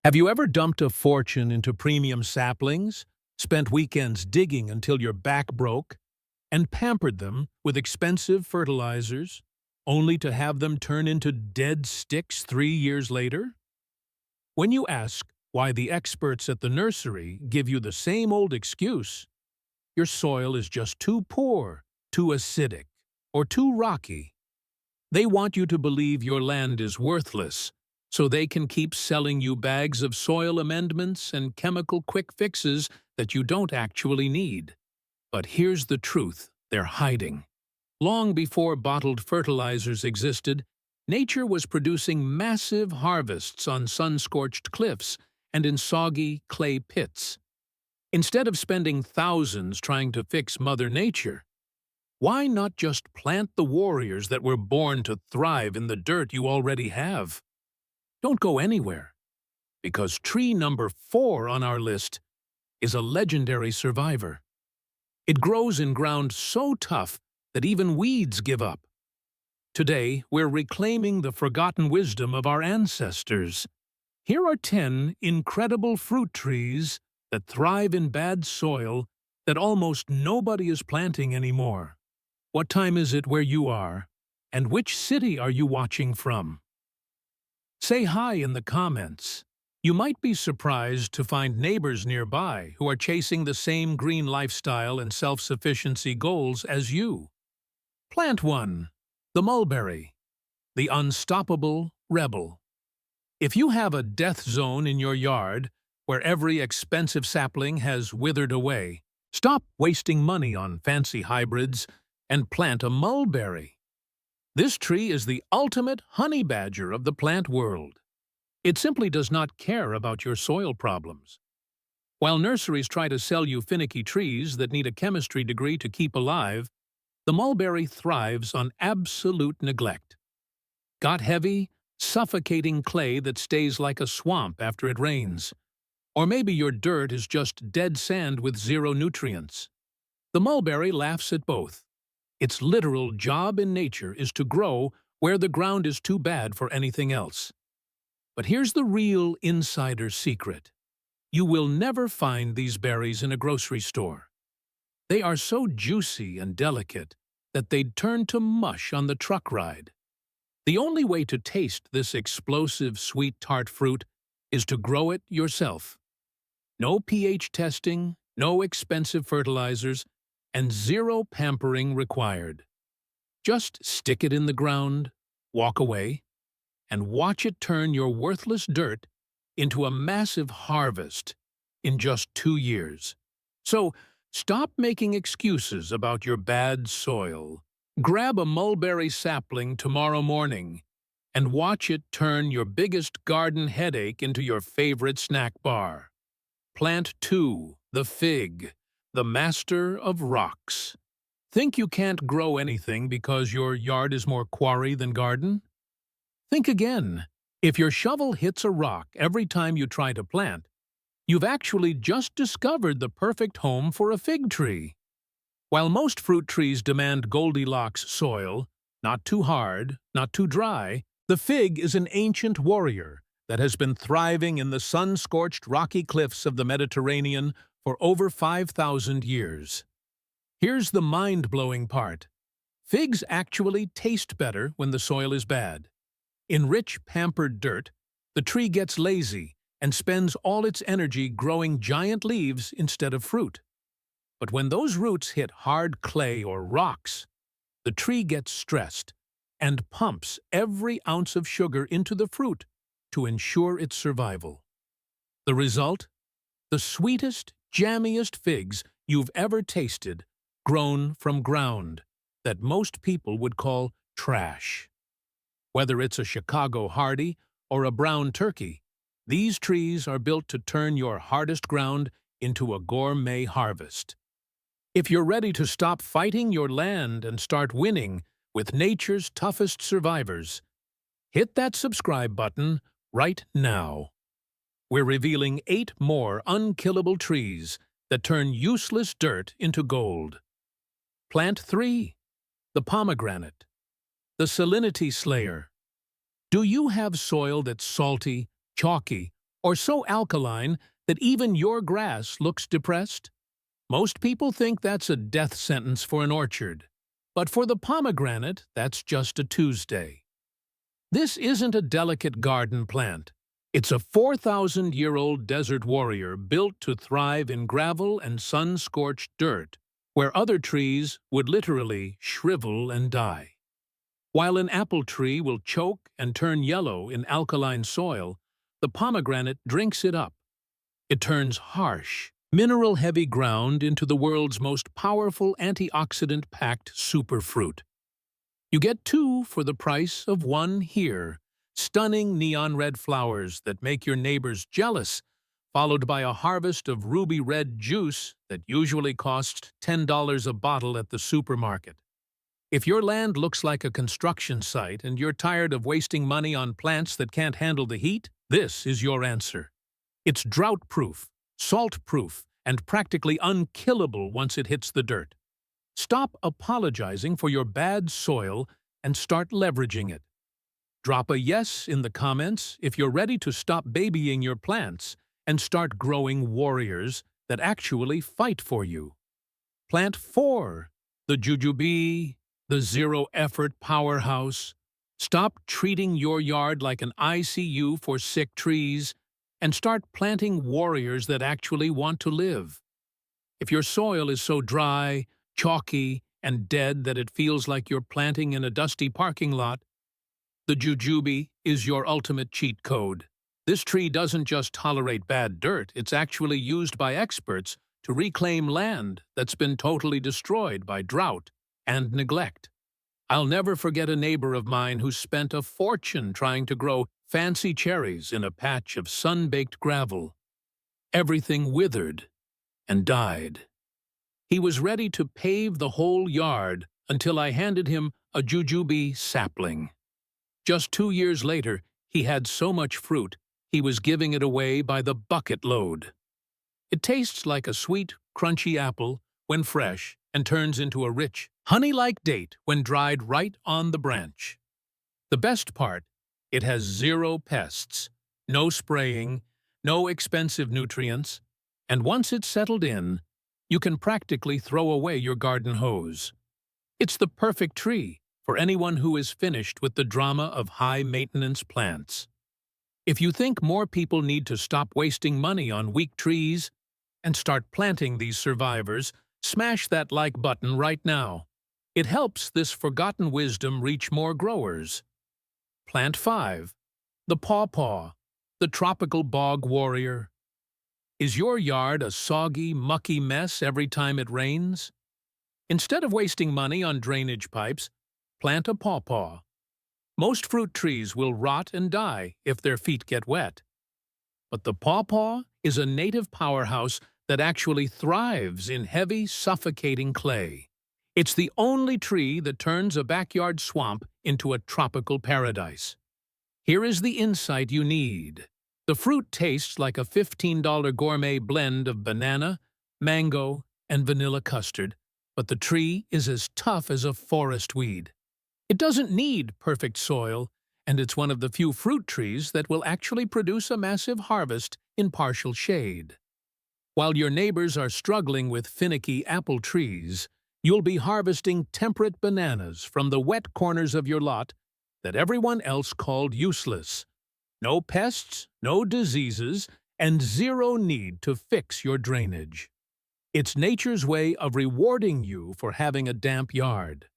Have you ever dumped a fortune into premium saplings, spent weekends digging until your back broke, and pampered them with expensive fertilizers, only to have them turn into dead sticks 3 years later? When you ask why the experts at the nursery give you the same old excuse, your soil is just too poor, too acidic, or too rocky, they want you to believe your land is worthless, so they can keep selling you bags of soil amendments and chemical quick fixes that you don't actually need. But here's the truth they're hiding. Long before bottled fertilizers existed, nature was producing massive harvests on sun-scorched cliffs and in soggy clay pits. Instead of spending thousands trying to fix Mother Nature, why not just plant the warriors that were born to thrive in the dirt you already have? Don't go anywhere, because tree number 4 on our list is a legendary survivor. It grows in ground so tough that even weeds give up. Today, we're reclaiming the forgotten wisdom of our ancestors. Here are 10 incredible fruit trees that thrive in bad soil that almost nobody is planting anymore. What time is it where you are? And which city are you watching from? Say hi in the comments. You might be surprised to find neighbors nearby who are chasing the same green lifestyle and self-sufficiency goals as you. Plant 1. The mulberry, the unstoppable rebel. If you have a death zone in your yard where every expensive sapling has withered away, stop wasting money on fancy hybrids and plant a mulberry. This tree is the ultimate honey badger of the plant world. It simply does not care about your soil problems. While nurseries try to sell you finicky trees that need a chemistry degree to keep alive, the mulberry thrives on absolute neglect. Got heavy, suffocating clay that stays like a swamp after it rains? Or maybe your dirt is just dead sand with zero nutrients? The mulberry laughs at both. Its literal job in nature is to grow where the ground is too bad for anything else. But here's the real insider secret. You will never find these berries in a grocery store. They are so juicy and delicate that they'd turn to mush on the truck ride. The only way to taste this explosive sweet tart fruit is to grow it yourself. No pH testing, no expensive fertilizers, and zero pampering required. Just stick it in the ground, walk away, and watch it turn your worthless dirt into a massive harvest in just 2 years. So, stop making excuses about your bad soil. Grab a mulberry sapling tomorrow morning and watch it turn your biggest garden headache into your favorite snack bar. Plant 2, the fig, the master of rocks. Think you can't grow anything because your yard is more quarry than garden? Think again. If your shovel hits a rock every time you try to plant, you've actually just discovered the perfect home for a fig tree. While most fruit trees demand Goldilocks soil, not too hard, not too dry, the fig is an ancient warrior that has been thriving in the sun-scorched rocky cliffs of the Mediterranean for over 5,000 years. Here's the mind-blowing part. Figs actually taste better when the soil is bad. In rich, pampered dirt, the tree gets lazy and spends all its energy growing giant leaves instead of fruit. But when those roots hit hard clay or rocks, the tree gets stressed and pumps every ounce of sugar into the fruit to ensure its survival. The result? The sweetest, jammiest figs you've ever tasted, grown from ground that most people would call trash. Whether it's a Chicago Hardy or a brown turkey, these trees are built to turn your hardest ground into a gourmet harvest. If you're ready to stop fighting your land and start winning with nature's toughest survivors, hit that subscribe button right now. We're revealing 8 more unkillable trees that turn useless dirt into gold. Plant 3, the pomegranate, the salinity slayer. Do you have soil that's salty, chalky, Or so alkaline that even your grass looks depressed? Most people think that's a death sentence for an orchard. But for the pomegranate, that's just a Tuesday. This isn't a delicate garden plant. It's a 4,000-year-old desert warrior built to thrive in gravel and sun-scorched dirt, where other trees would literally shrivel and die. While an apple tree will choke and turn yellow in alkaline soil, the pomegranate drinks it up. It turns harsh, mineral-heavy ground into the world's most powerful antioxidant-packed superfruit. You get two for the price of one here. Stunning neon red flowers that make your neighbors jealous, followed by a harvest of ruby red juice that usually costs $10 a bottle at the supermarket. If your land looks like a construction site and you're tired of wasting money on plants that can't handle the heat, this is your answer. It's drought-proof, salt-proof, and practically unkillable once it hits the dirt. Stop apologizing for your bad soil and start leveraging it. Drop a yes in the comments if you're ready to stop babying your plants and start growing warriors that actually fight for you. Plant 4, the jujube, the zero-effort powerhouse. Stop treating your yard like an ICU for sick trees and start planting warriors that actually want to live. If your soil is so dry, chalky, and dead that it feels like you're planting in a dusty parking lot, the jujube is your ultimate cheat code. This tree doesn't just tolerate bad dirt, it's actually used by experts to reclaim land that's been totally destroyed by drought and neglect. I'll never forget a neighbor of mine who spent a fortune trying to grow fancy cherries in a patch of sun-baked gravel. Everything withered and died. He was ready to pave the whole yard until I handed him a jujube sapling. Just 2 years later, he had so much fruit, he was giving it away by the bucket load. It tastes like a sweet, crunchy apple when fresh and turns into a rich, honey-like date when dried right on the branch. The best part, it has 0 pests, no spraying, no expensive nutrients, and once it's settled in, you can practically throw away your garden hose. It's the perfect tree for anyone who is finished with the drama of high-maintenance plants. If you think more people need to stop wasting money on weak trees and start planting these survivors, smash that like button right now. It helps this forgotten wisdom reach more growers. Plant 5. The pawpaw, the tropical bog warrior. Is your yard a soggy, mucky mess every time it rains? Instead of wasting money on drainage pipes, plant a pawpaw. Most fruit trees will rot and die if their feet get wet. But the pawpaw is a native powerhouse that actually thrives in heavy, suffocating clay. It's the only tree that turns a backyard swamp into a tropical paradise. Here is the insight you need. The fruit tastes like a $15 gourmet blend of banana, mango, and vanilla custard, but the tree is as tough as a forest weed. It doesn't need perfect soil, and it's one of the few fruit trees that will actually produce a massive harvest in partial shade. While your neighbors are struggling with finicky apple trees, you'll be harvesting temperate bananas from the wet corners of your lot that everyone else called useless. No pests, no diseases, and 0 need to fix your drainage. It's nature's way of rewarding you for having a damp yard.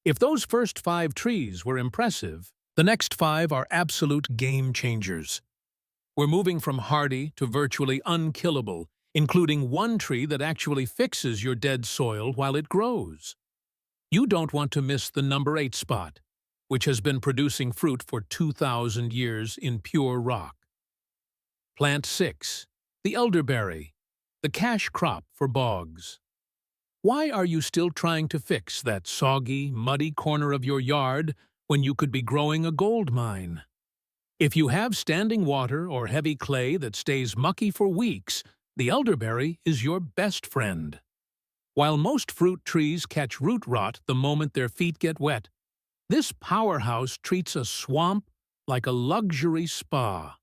If those first 5 trees were impressive, the next 5 are absolute game changers. We're moving from hardy to virtually unkillable, including one tree that actually fixes your dead soil while it grows. You don't want to miss the number 8 spot, which has been producing fruit for 2,000 years in pure rock. Plant 6, the elderberry, the cash crop for bogs. Why are you still trying to fix that soggy, muddy corner of your yard when you could be growing a gold mine? If you have standing water or heavy clay that stays mucky for weeks, the elderberry is your best friend. While most fruit trees catch root rot the moment their feet get wet, this powerhouse treats a swamp like a luxury spa.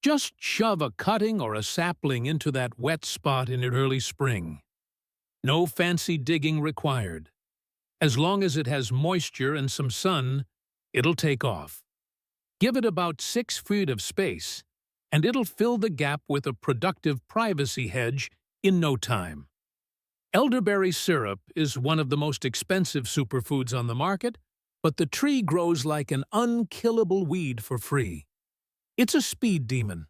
Just shove a cutting or a sapling into that wet spot in early spring. No fancy digging required. As long as it has moisture and some sun, it'll take off. Give it about 6 feet of space, and it'll fill the gap with a productive privacy hedge in no time. Elderberry syrup is one of the most expensive superfoods on the market, but the tree grows like an unkillable weed for free. It's a speed demon.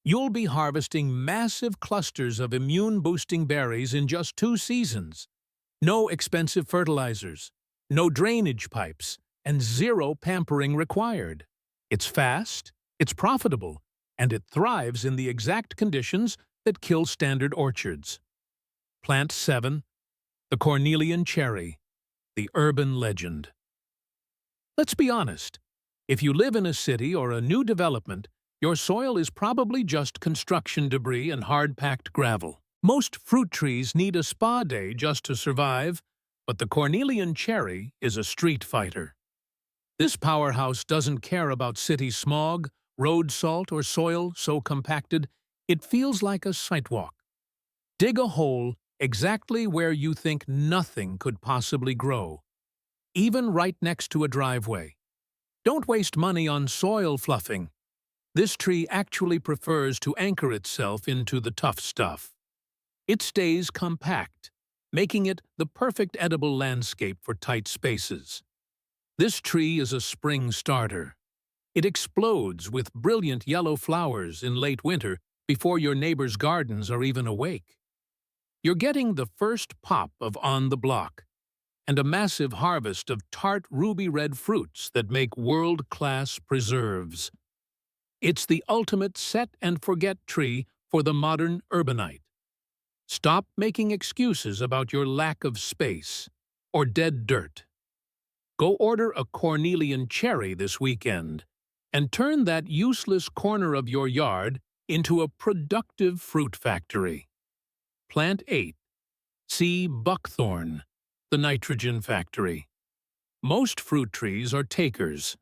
You'll be harvesting massive clusters of immune-boosting berries in just 2 seasons. No expensive fertilizers, no drainage pipes, and 0 pampering required. It's fast, it's profitable, and it thrives in the exact conditions that kill standard orchards. Plant 7, the Cornelian cherry, the urban legend. Let's be honest. If you live in a city or a new development, your soil is probably just construction debris and hard-packed gravel. Most fruit trees need a spa day just to survive, but the Cornelian cherry is a street fighter. This powerhouse doesn't care about city smog, road salt, or soil so compacted it feels like a sidewalk. Dig a hole exactly where you think nothing could possibly grow, even right next to a driveway. Don't waste money on soil fluffing. This tree actually prefers to anchor itself into the tough stuff. It stays compact, making it the perfect edible landscape for tight spaces. This tree is a spring starter. It explodes with brilliant yellow flowers in late winter before your neighbor's gardens are even awake. You're getting the first pop of On the Block and a massive harvest of tart ruby-red fruits that make world-class preserves. It's the ultimate set-and-forget tree for the modern urbanite. Stop making excuses about your lack of space or dead dirt. Go order a Cornelian cherry this weekend and turn that useless corner of your yard into a productive fruit factory. Plant 8. C. Buckthorn, the nitrogen factory. Most fruit trees are takers.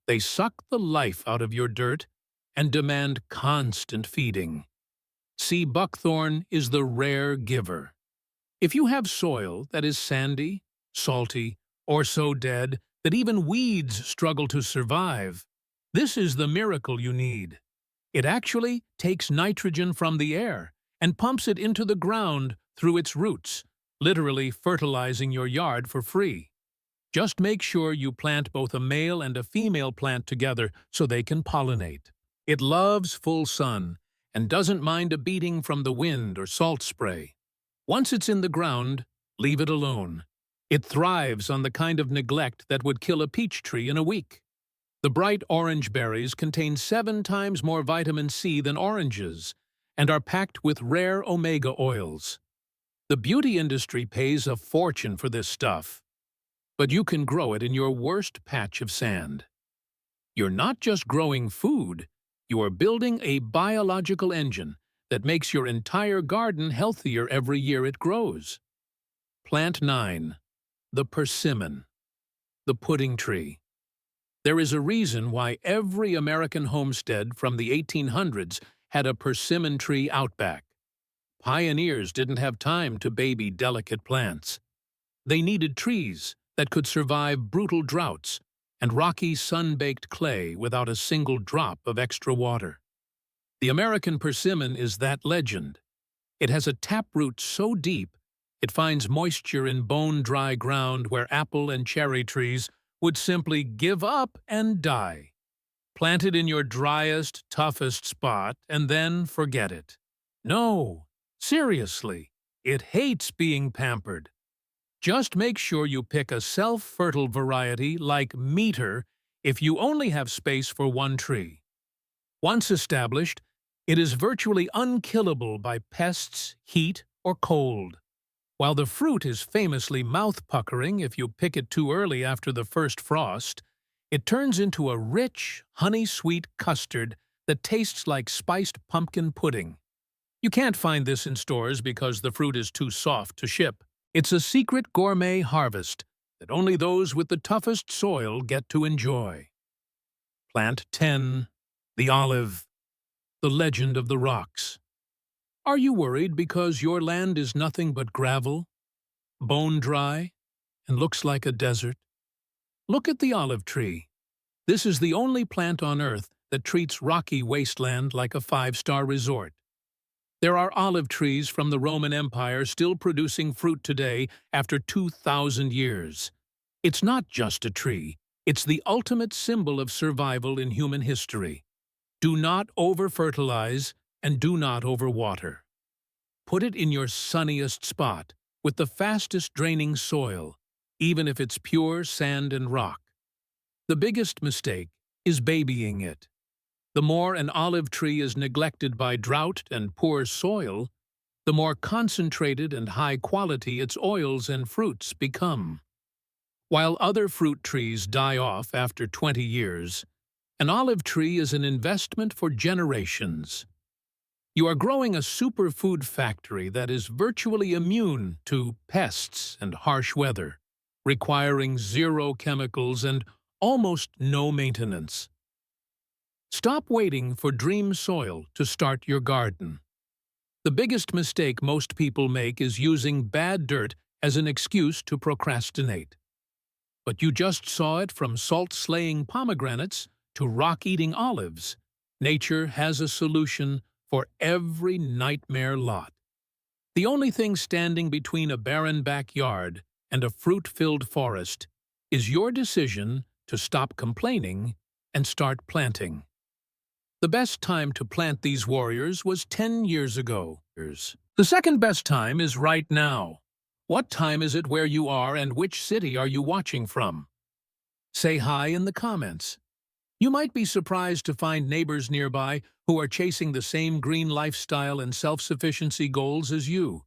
They suck the life out of your dirt and demand constant feeding. C. buckthorn is the rare giver. If you have soil that is sandy, salty, or so dead that even weeds struggle to survive, this is the miracle you need. It actually takes nitrogen from the air and pumps it into the ground through its roots, literally fertilizing your yard for free. Just make sure you plant both a male and a female plant together so they can pollinate. It loves full sun and doesn't mind a beating from the wind or salt spray. Once it's in the ground, leave it alone. It thrives on the kind of neglect that would kill a peach tree in a week. The bright orange berries contain 7 times more vitamin C than oranges and are packed with rare omega oils. The beauty industry pays a fortune for this stuff, but you can grow it in your worst patch of sand. You're not just growing food, you are building a biological engine that makes your entire garden healthier every year it grows. Plant 9. The persimmon, the pudding tree. There is a reason why every American homestead from the 1800s had a persimmon tree out back. Pioneers didn't have time to baby delicate plants. They needed trees that could survive brutal droughts and rocky sun-baked clay without a single drop of extra water. The American persimmon is that legend. It has a taproot so deep it finds moisture in bone-dry ground where apple and cherry trees would simply give up and die. Plant it in your driest, toughest spot and then forget it. No, seriously, it hates being pampered. Just make sure you pick a self-fertile variety like Meter if you only have space for one tree. Once established, it is virtually unkillable by pests, heat, or cold. While the fruit is famously mouth-puckering if you pick it too early after the first frost, it turns into a rich, honey-sweet custard that tastes like spiced pumpkin pudding. You can't find this in stores because the fruit is too soft to ship. It's a secret gourmet harvest that only those with the toughest soil get to enjoy. Plant 10. The olive, The legend of the rocks. Are you worried because your land is nothing but gravel, bone dry, and looks like a desert? Look at the olive tree. This is the only plant on Earth that treats rocky wasteland like a five-star resort. There are olive trees from the Roman Empire still producing fruit today after 2,000 years. It's not just a tree, it's the ultimate symbol of survival in human history. Do not over-fertilize and do not overwater. Put it in your sunniest spot, with the fastest draining soil, even if it's pure sand and rock. The biggest mistake is babying it. The more an olive tree is neglected by drought and poor soil, the more concentrated and high quality its oils and fruits become. While other fruit trees die off after 20 years, an olive tree is an investment for generations. You are growing a superfood factory that is virtually immune to pests and harsh weather, requiring zero chemicals and almost no maintenance. Stop waiting for dream soil to start your garden. The biggest mistake most people make is using bad dirt as an excuse to procrastinate. But you just saw it from salt-slaying pomegranates to rock-eating olives. Nature has a solution for every nightmare lot. The only thing standing between a barren backyard and a fruit-filled forest is your decision to stop complaining and start planting. The best time to plant these warriors was 10 years ago. The second best time is right now. What time is it where you are and which city are you watching from? Say hi in the comments. You might be surprised to find neighbors nearby who are chasing the same green lifestyle and self-sufficiency goals as you.